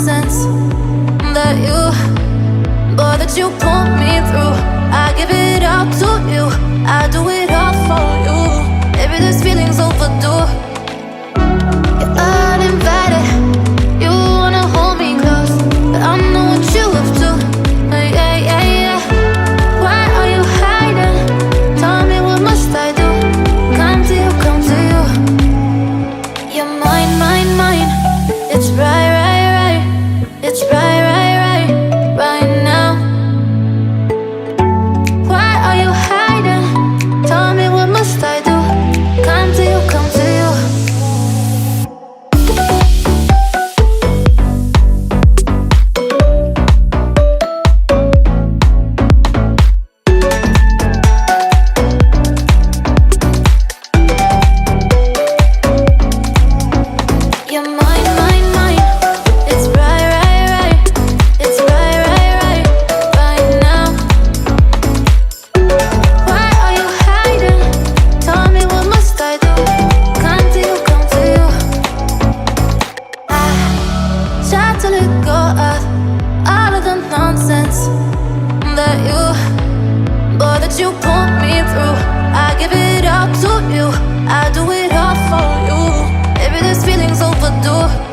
nonsense that you put me through. I give it all to you, I do it all for you. Maybe this feeling's overdue. You're uninvited, you wanna hold me close, but I know what you up to. Yeah, yeah, yeah. Why are you hiding? Tell me, what must I do? Come to you, come to you. You're mine, mine, mine. It's right, right, right. It's right, right, right, right now. Why are you hiding? Tell me, what must I do? Come to you, come to you. You're mine, mine, mine. It's right, right, right. It's right, right, right, right now. Why are you hiding? Tell me, what must I do? Come to you, come to you. I try to let go of all of the nonsense that you put me through. I give it all to you, I do it all for you. Maybe this feeling's overdue.